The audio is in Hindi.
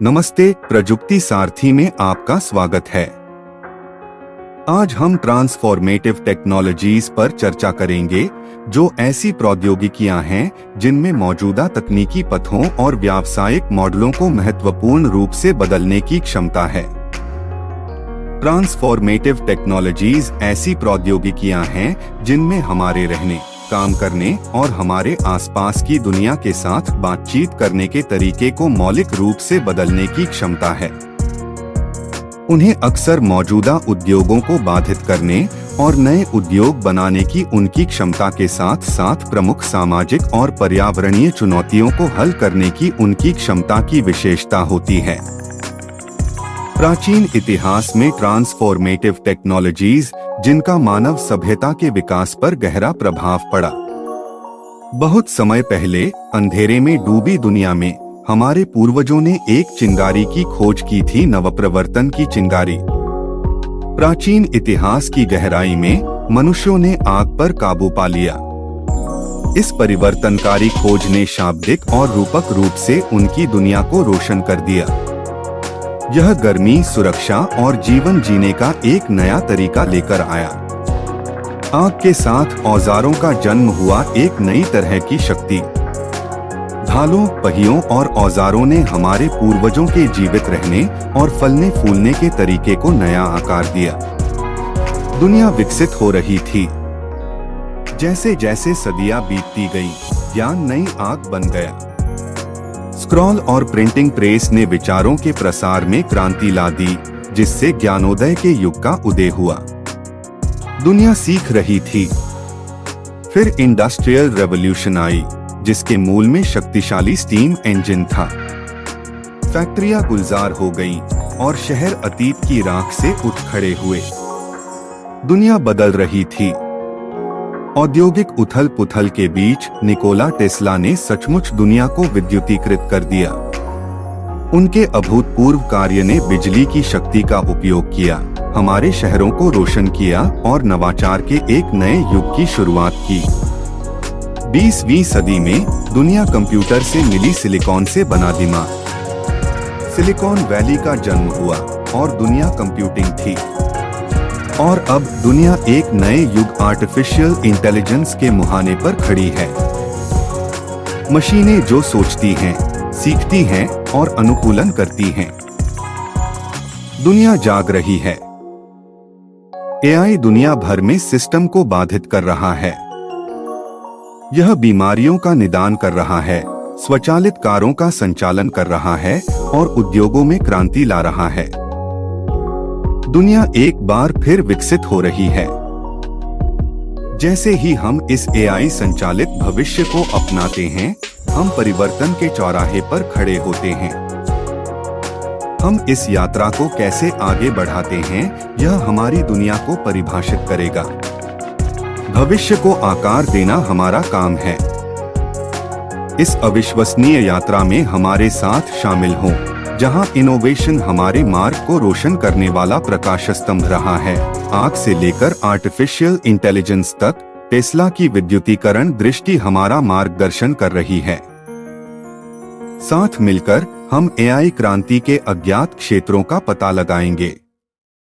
नमस्ते, प्रजुक्ति सारथी में आपका स्वागत है। आज हम ट्रांसफॉर्मेटिव टेक्नोलॉजीज पर चर्चा करेंगे, जो ऐसी प्रौद्योगिकियां हैं जिनमें मौजूदा तकनीकी पथों और व्यावसायिक मॉडलों को महत्वपूर्ण रूप से बदलने की क्षमता है। ट्रांसफॉर्मेटिव टेक्नोलॉजीज ऐसी प्रौद्योगिकियां हैं जिनमें हमारे रहने, काम करने और हमारे आसपास की दुनिया के साथ बातचीत करने के तरीके को मौलिक रूप से बदलने की क्षमता है। उन्हें अक्सर मौजूदा उद्योगों को बाधित करने और नए उद्योग बनाने की उनकी क्षमता के साथ साथ प्रमुख सामाजिक और पर्यावरणीय चुनौतियों को हल करने की उनकी क्षमता की विशेषता होती है। प्राचीन इतिहास में ट्रांसफॉर्मेटिव टेक्नोलॉजीज जिनका मानव सभ्यता के विकास पर गहरा प्रभाव पड़ा। बहुत समय पहले अंधेरे में डूबी दुनिया में हमारे पूर्वजों ने एक चिंगारी की खोज की थी, नवप्रवर्तन की चिंगारी। प्राचीन इतिहास की गहराई में मनुष्यों ने आग पर काबू पा लिया। इस परिवर्तनकारी खोज ने शाब्दिक और रूपक रूप से उनकी दुनिया को रोशन कर दिया। यह गर्मी, सुरक्षा और जीवन जीने का एक नया तरीका लेकर आया। आग के साथ औजारों का जन्म हुआ, एक नई तरह की शक्ति। ढालों, पहियों और औजारों ने हमारे पूर्वजों के जीवित रहने और फलने फूलने के तरीके को नया आकार दिया। दुनिया विकसित हो रही थी। जैसे जैसे सदियां बीतती गईं, ज्ञान नई आग बन गया। स्क्रॉल और प्रिंटिंग प्रेस ने विचारों के प्रसार में क्रांति ला दी, जिससे ज्ञानोदय के युग का उदय हुआ। दुनिया सीख रही थी। फिर इंडस्ट्रियल रेवोल्यूशन आई, जिसके मूल में शक्तिशाली स्टीम इंजन था। फैक्ट्रियां गुलजार हो गईं और शहर अतीत की राख से उठ खड़े हुए। दुनिया बदल रही थी। औद्योगिक उथल पुथल के बीच निकोला टेस्ला ने सचमुच दुनिया को विद्युतीकृत कर दिया। उनके अभूतपूर्व कार्य ने बिजली की शक्ति का उपयोग किया, हमारे शहरों को रोशन किया और नवाचार के एक नए युग की शुरुआत की। 20वीं सदी में दुनिया कंप्यूटर से मिली सिलिकॉन से बना दिमाग। सिलिकॉन वैली का जन्म हुआ और दुनिया कंप्यूटिंग थी। और अब दुनिया एक नए युग आर्टिफिशियल इंटेलिजेंस के मुहाने पर खड़ी है। मशीनें जो सोचती हैं, सीखती हैं और अनुकूलन करती हैं। दुनिया जाग रही है। एआई दुनिया भर में सिस्टम को बाधित कर रहा है। यह बीमारियों का निदान कर रहा है, स्वचालित कारों का संचालन कर रहा है और उद्योगों में क्रांति ला रहा है। दुनिया एक बार फिर विकसित हो रही है। जैसे ही हम इस एआई संचालित भविष्य को अपनाते हैं, हम परिवर्तन के चौराहे पर खड़े होते हैं। हम इस यात्रा को कैसे आगे बढ़ाते हैं, यह हमारी दुनिया को परिभाषित करेगा। भविष्य को आकार देना हमारा काम है। इस अविश्वसनीय यात्रा में हमारे साथ शामिल हों, जहां इनोवेशन हमारे मार्ग को रोशन करने वाला प्रकाश स्तंभ रहा है। आग से लेकर आर्टिफिशियल इंटेलिजेंस तक टेस्ला की विद्युतीकरण दृष्टि हमारा मार्गदर्शन कर रही है। साथ मिलकर हम एआई क्रांति के अज्ञात क्षेत्रों का पता लगाएंगे।